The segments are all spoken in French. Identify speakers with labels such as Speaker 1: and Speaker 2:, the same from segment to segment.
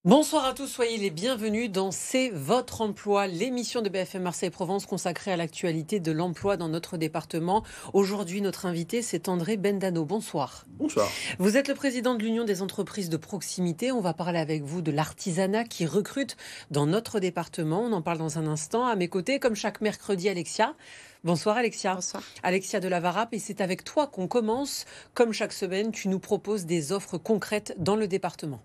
Speaker 1: Bonsoir à tous, soyez les bienvenus dans C'est votre emploi, l'émission de BFM Marseille-Provence consacrée à l'actualité de l'emploi dans notre département. Aujourd'hui, notre invité, c'est André Bendano. Bonsoir.
Speaker 2: Bonsoir.
Speaker 1: Vous êtes le président de l'Union des entreprises de proximité. On va parler avec vous de l'artisanat qui recrute dans notre département. On en parle dans un instant. À mes côtés, comme chaque mercredi, Alexia. Bonsoir Alexia.
Speaker 3: Bonsoir.
Speaker 1: Alexia de la Varap, et c'est avec toi qu'on commence. Comme chaque semaine, tu nous proposes des offres concrètes dans le département.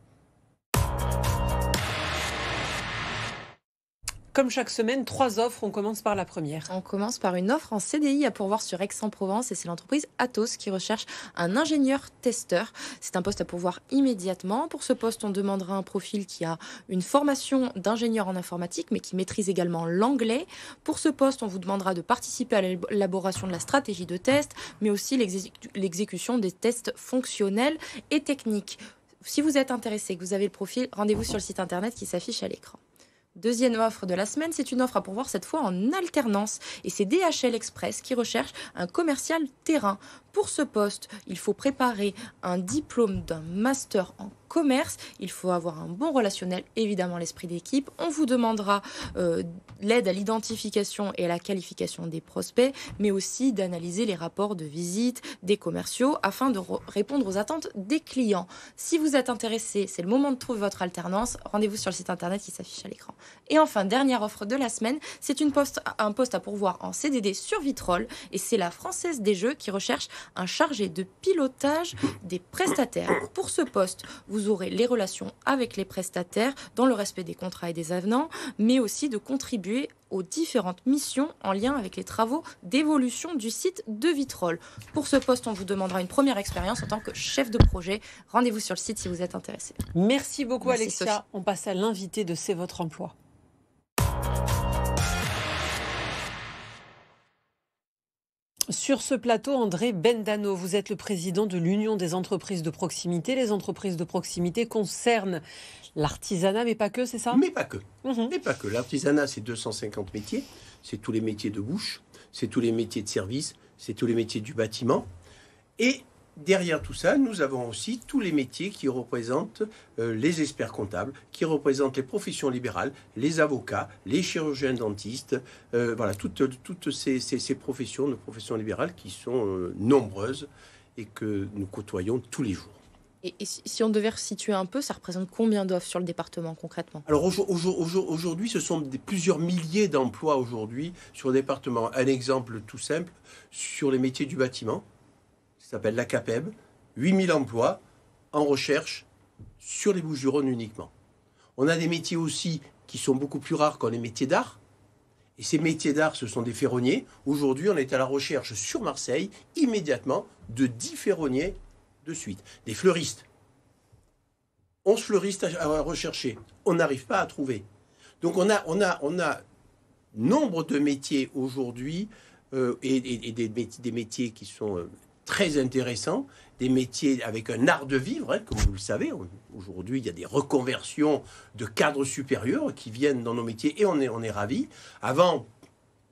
Speaker 1: Comme chaque semaine, 3 offres. On commence par la première.
Speaker 3: On commence par une offre en CDI à pourvoir sur Aix-en-Provence et c'est l'entreprise Atos qui recherche un ingénieur testeur. C'est un poste à pourvoir immédiatement. Pour ce poste, on demandera un profil qui a une formation d'ingénieur en informatique mais qui maîtrise également l'anglais. Pour ce poste, on vous demandera de participer à l'élaboration de la stratégie de test mais aussi l'exécution des tests fonctionnels et techniques. Si vous êtes intéressé, que vous avez le profil, rendez-vous sur le site internet qui s'affiche à l'écran. Deuxième offre de la semaine, c'est une offre à pourvoir cette fois en alternance. Et c'est DHL Express qui recherche un commercial terrain. Pour ce poste, il faut préparer un diplôme d'un master en commerce. Il faut avoir un bon relationnel, évidemment l'esprit d'équipe. On vous demandera l'aide à l'identification et à la qualification des prospects, mais aussi d'analyser les rapports de visite des commerciaux afin de répondre aux attentes des clients. Si vous êtes intéressé, c'est le moment de trouver votre alternance. Rendez-vous sur le site internet qui s'affiche à l'écran. Et enfin, dernière offre de la semaine, c'est un poste à pourvoir en CDD sur Vitrolles et c'est la Française des Jeux qui recherche un chargé de pilotage des prestataires. Pour ce poste, vous aurez les relations avec les prestataires dans le respect des contrats et des avenants, mais aussi de contribuer aux différentes missions en lien avec les travaux d'évolution du site de Vitrolles. Pour ce poste, on vous demandera une première expérience en tant que chef de projet. Rendez-vous sur le site si vous êtes intéressé.
Speaker 1: Merci beaucoup
Speaker 3: Merci,
Speaker 1: Alexia.
Speaker 3: Sophie.
Speaker 1: On passe à l'invité de C'est votre emploi. Sur ce plateau, André Bendano, vous êtes le président de l'Union des entreprises de proximité. Les entreprises de proximité concernent l'artisanat, mais pas que, c'est ça?
Speaker 2: Mais pas que. Mais pas que. L'artisanat, c'est 250 métiers. C'est tous les métiers de bouche, c'est tous les métiers de service, c'est tous les métiers du bâtiment. Et derrière tout ça, nous avons aussi tous les métiers qui représentent les experts comptables, qui représentent les professions libérales, les avocats, les chirurgiens dentistes, voilà, toutes ces professions, nos professions libérales qui sont nombreuses et que nous côtoyons tous les jours.
Speaker 3: Et si on devait resituer un peu, ça représente combien d'offres sur le département concrètement?
Speaker 2: Alors aujourd'hui, ce sont plusieurs milliers d'emplois aujourd'hui sur le département. Un exemple tout simple, sur les métiers du bâtiment, ça s'appelle l'ACAPEB, 8000 emplois en recherche sur les Bouches-du-Rhône uniquement. On a des métiers aussi qui sont beaucoup plus rares comme les métiers d'art. Et ces métiers d'art, ce sont des ferronniers. Aujourd'hui, on est à la recherche sur Marseille, immédiatement, de 10 ferronniers de suite. Des fleuristes. 11 fleuristes à rechercher. On n'arrive pas à trouver. Donc on a nombre de métiers aujourd'hui et des métiers qui sont très intéressants, des métiers avec un art de vivre, hein, comme vous le savez. Aujourd'hui, il y a des reconversions de cadres supérieurs qui viennent dans nos métiers et on est ravis. Avant,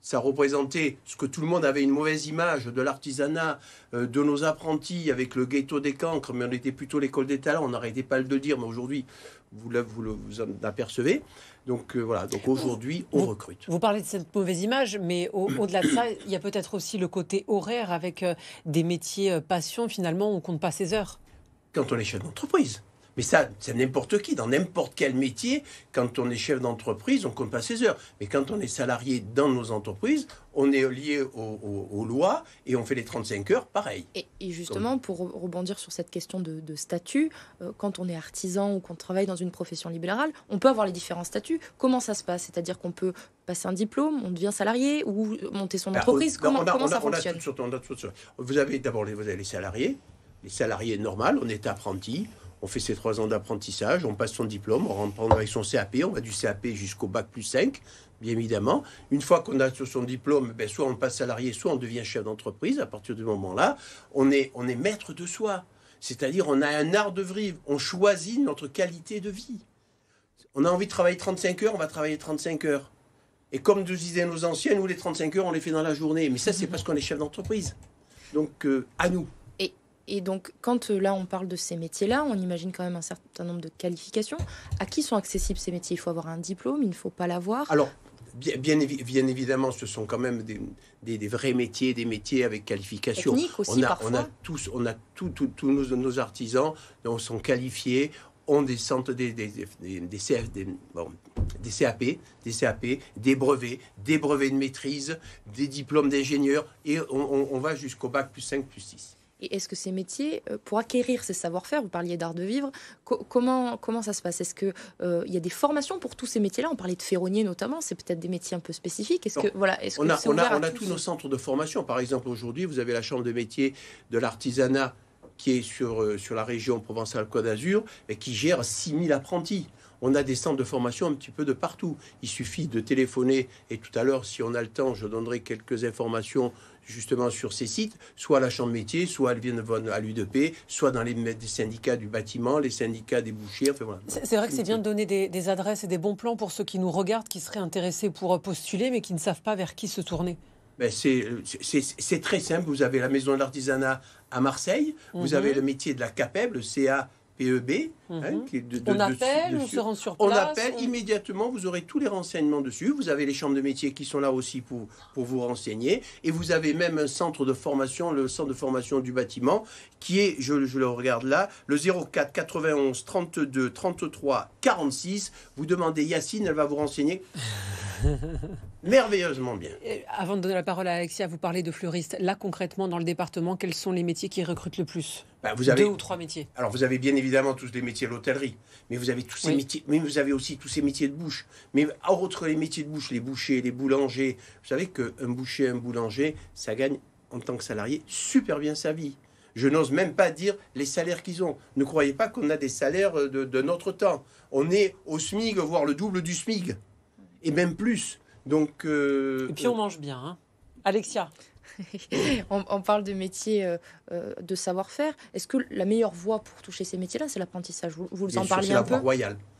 Speaker 2: ça représentait ce que tout le monde avait une mauvaise image de l'artisanat, de nos apprentis avec le ghetto des cancres, mais on était plutôt l'école des talents, on n'arrêtait pas de le dire, mais aujourd'hui, vous en apercevez. Donc voilà, donc aujourd'hui, on recrute.
Speaker 1: Vous parlez de cette mauvaise image, mais au-delà de ça, il y a peut-être aussi le côté horaire avec des métiers passion, finalement, on ne compte pas ses heures.
Speaker 2: Quand on est chef d'entreprise. Mais ça, c'est n'importe qui, dans n'importe quel métier, quand on est chef d'entreprise, on ne compte pas ses heures. Mais quand on est salarié dans nos entreprises, on est lié aux lois et on fait les 35 heures, pareil.
Speaker 3: Et justement, pour rebondir sur cette question de statut, quand on est artisan ou qu'on travaille dans une profession libérale, on peut avoir les différents statuts. Comment ça se passe? C'est-à-dire qu'on peut passer un diplôme, on devient salarié ou monter son entreprise? Comment ça fonctionne?
Speaker 2: On a toutes sortes. Vous avez d'abord les salariés normaux, on est apprenti. On fait ses 3 ans d'apprentissage, on passe son diplôme, on rentre avec son CAP, on va du CAP jusqu'au bac plus 5, bien évidemment. Une fois qu'on a son diplôme, soit on passe salarié, soit on devient chef d'entreprise. À partir du moment-là, on est maître de soi. C'est-à-dire on a un art de vivre, on choisit notre qualité de vie. On a envie de travailler 35 heures, on va travailler 35 heures. Et comme nous disaient nos anciens, nous les 35 heures, on les fait dans la journée. Mais ça, c'est parce qu'on est chef d'entreprise. Donc, à nous.
Speaker 3: Et donc, quand là, on parle de ces métiers-là, on imagine quand même un certain nombre de qualifications. À qui sont accessibles ces métiers? Il faut avoir un diplôme, il ne faut pas l'avoir.
Speaker 2: Alors, bien évidemment, ce sont quand même des vrais métiers, des métiers avec qualification.
Speaker 3: Technique aussi, parfois.
Speaker 2: On a tous nos artisans donc, sont qualifiés, ont des centres, des CAP, des brevets de maîtrise, des diplômes d'ingénieur, et on va jusqu'au bac +5, +6.
Speaker 3: Et est-ce que ces métiers, pour acquérir ces savoir-faire, vous parliez d'art de vivre, comment ça se passe? Est-ce qu'il y a des formations pour tous ces métiers-là? On parlait de ferronnier notamment, c'est peut-être des métiers un peu spécifiques.
Speaker 2: On a tous nos centres de formation. Par exemple, aujourd'hui, vous avez la chambre de métier de l'artisanat qui est sur la région Provence-Alpes-Côte d'Azur et qui gère 6000 apprentis. On a des centres de formation un petit peu de partout. Il suffit de téléphoner, et tout à l'heure, si on a le temps, je donnerai quelques informations justement sur ces sites, soit à la chambre de métier, soit elles viennent à l'UDP, soit dans les syndicats du bâtiment, les syndicats des bouchers. Enfin, voilà.
Speaker 1: C'est vrai que c'est bien de donner des adresses et des bons plans pour ceux qui nous regardent, qui seraient intéressés pour postuler, mais qui ne savent pas vers qui se tourner.
Speaker 2: Ben c'est très simple. Vous avez la maison de l'artisanat à Marseille, vous avez le métier de la CAPEB, le CAPEB.
Speaker 1: On appelle, on se rend sur place.
Speaker 2: On appelle immédiatement, vous aurez tous les renseignements dessus. Vous avez les chambres de métier qui sont là aussi pour vous renseigner. Et vous avez même un centre de formation, le centre de formation du bâtiment, qui est, je le regarde là, le 04 91 32 33 46. Vous demandez Yacine, elle va vous renseigner merveilleusement bien.
Speaker 1: Avant de donner la parole à Alexia, vous parlez de fleuristes. Là, concrètement, dans le département, quels sont les métiers qui recrutent le plus?
Speaker 2: Vous avez
Speaker 1: 2 ou 3 métiers.
Speaker 2: Alors, vous avez bien évidemment tous les métiers de l'hôtellerie, mais vous avez tous ces métiers, mais vous avez aussi tous ces métiers de bouche. Mais outre les métiers de bouche, les bouchers, les boulangers, vous savez qu'un boucher, un boulanger, ça gagne en tant que salarié super bien sa vie. Je n'ose même pas dire les salaires qu'ils ont. Ne croyez pas qu'on a des salaires de notre temps. On est au SMIC, voire le double du SMIC. Et même plus. Donc,
Speaker 1: et puis on mange bien, hein. Alexia.
Speaker 3: on parle de métiers de savoir-faire. Est-ce que la meilleure voie pour toucher ces métiers-là, c'est l'apprentissage? Vous en parliez un peu.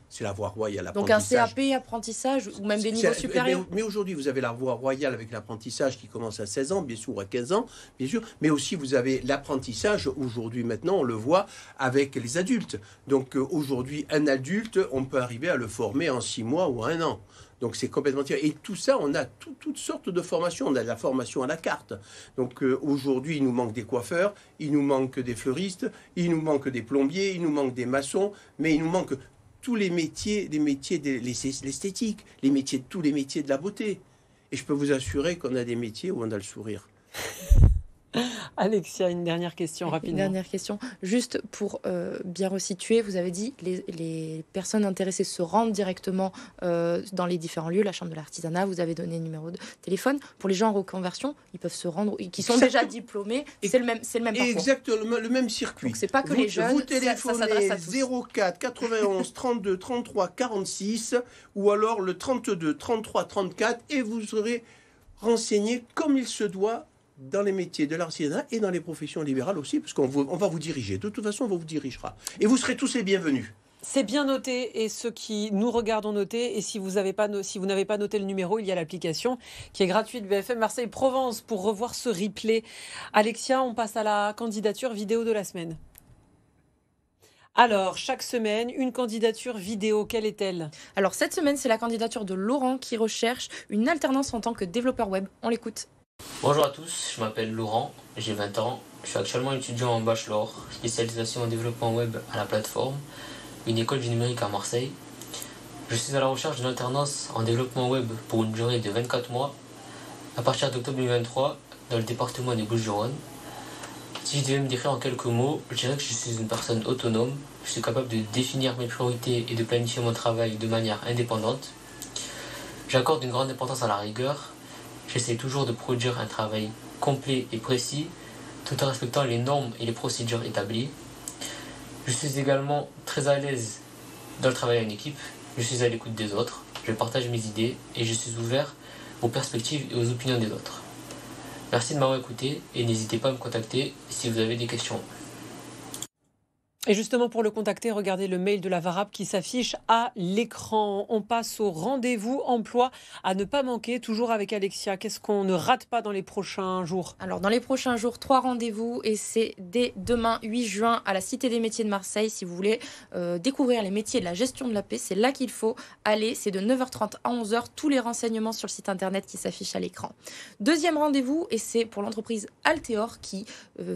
Speaker 2: C'est la voie royale.
Speaker 3: Donc un CAP apprentissage ou même des niveaux supérieurs.
Speaker 2: Mais aujourd'hui, vous avez la voie royale avec l'apprentissage qui commence à 16 ans, bien sûr, ou à 15 ans, bien sûr. Mais aussi, vous avez l'apprentissage, aujourd'hui, maintenant, on le voit avec les adultes. Donc aujourd'hui, un adulte, on peut arriver à le former en 6 mois ou 1 an. Donc c'est complètement tiré. Et tout ça, on a toutes sortes de formations. On a de la formation à la carte. Donc aujourd'hui, il nous manque des coiffeurs, il nous manque des fleuristes, il nous manque des plombiers, il nous manque des maçons, mais il nous manque tous les métiers, l'esthétique, tous les métiers de la beauté. Et je peux vous assurer qu'on a des métiers où on a le sourire.
Speaker 1: Alexia, une dernière question rapidement.
Speaker 3: Une dernière question. Juste pour bien resituer, vous avez dit les personnes intéressées se rendent directement dans les différents lieux, la chambre de l'artisanat, vous avez donné le numéro de téléphone. Pour les gens en reconversion, ils peuvent se rendre, qui sont déjà diplômés, c'est le même parcours.
Speaker 2: Exactement, le même circuit.
Speaker 3: Donc c'est pas que les jeunes,
Speaker 2: vous téléphonez
Speaker 3: ça s'adresse à tous.
Speaker 2: 04 91 32 33 46 ou alors le 32 33 34 et vous serez renseigné comme il se doit dans les métiers de l'artisanat et dans les professions libérales aussi, parce qu'on va vous diriger. De toute façon, on vous dirigera. Et vous serez tous les bienvenus.
Speaker 1: C'est bien noté, et ceux qui nous regardent ont noté. Et si vous n'avez pas noté le numéro, il y a l'application qui est gratuite, BFM Marseille Provence, pour revoir ce replay. Alexia, on passe à la candidature vidéo de la semaine. Alors, chaque semaine, une candidature vidéo, quelle est-elle?
Speaker 3: Alors, cette semaine, c'est la candidature de Laurent qui recherche une alternance en tant que développeur web. On l'écoute.
Speaker 4: Bonjour à tous, je m'appelle Laurent, j'ai 20 ans, je suis actuellement étudiant en bachelor, spécialisation en développement web à la plateforme, une école du numérique à Marseille. Je suis à la recherche d'une alternance en développement web pour une durée de 24 mois, à partir d'octobre 2023, dans le département des Bouches-du-Rhône. Si je devais me décrire en quelques mots, je dirais que je suis une personne autonome, je suis capable de définir mes priorités et de planifier mon travail de manière indépendante. J'accorde une grande importance à la rigueur. J'essaie toujours de produire un travail complet et précis, tout en respectant les normes et les procédures établies. Je suis également très à l'aise dans le travail en équipe. Je suis à l'écoute des autres, je partage mes idées et je suis ouvert aux perspectives et aux opinions des autres. Merci de m'avoir écouté et n'hésitez pas à me contacter si vous avez des questions.
Speaker 1: Et justement, pour le contacter, regardez le mail de la VARAP qui s'affiche à l'écran. On passe au rendez-vous emploi à ne pas manquer, toujours avec Alexia. Qu'est-ce qu'on ne rate pas dans les prochains jours?
Speaker 3: Alors, dans les prochains jours, 3 rendez-vous et c'est dès demain, 8 juin, à la Cité des métiers de Marseille. Si vous voulez découvrir les métiers de la gestion de la paix, c'est là qu'il faut aller. C'est de 9h30 à 11h. Tous les renseignements sur le site internet qui s'affichent à l'écran. Deuxième rendez-vous, et c'est pour l'entreprise Alteor qui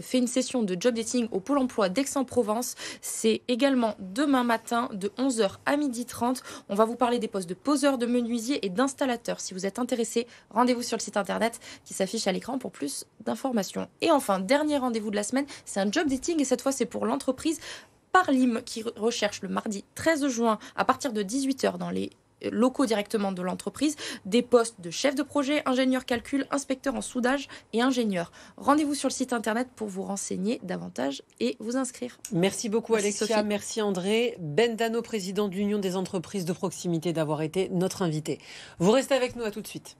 Speaker 3: fait une session de job dating au Pôle emploi d'Aix-en-Provence. C'est également demain matin de 11h à 12h30. On va vous parler des postes de poseur, de menuisier et d'installateur. Si vous êtes intéressé, rendez-vous sur le site internet qui s'affiche à l'écran pour plus d'informations. Et enfin, dernier rendez-vous de la semaine, c'est un job dating et cette fois c'est pour l'entreprise Parlim qui recherche le mardi 13 juin à partir de 18h dans les locaux directement de l'entreprise, des postes de chef de projet, ingénieur calcul, inspecteur en soudage et ingénieur. Rendez-vous sur le site internet pour vous renseigner davantage et vous inscrire.
Speaker 1: Merci beaucoup
Speaker 3: Merci,
Speaker 1: Alexia,
Speaker 3: Sophie.
Speaker 1: merci André. Ben Dano, président de l'Union des entreprises de proximité, d'avoir été notre invité. Vous restez avec nous, à tout de suite.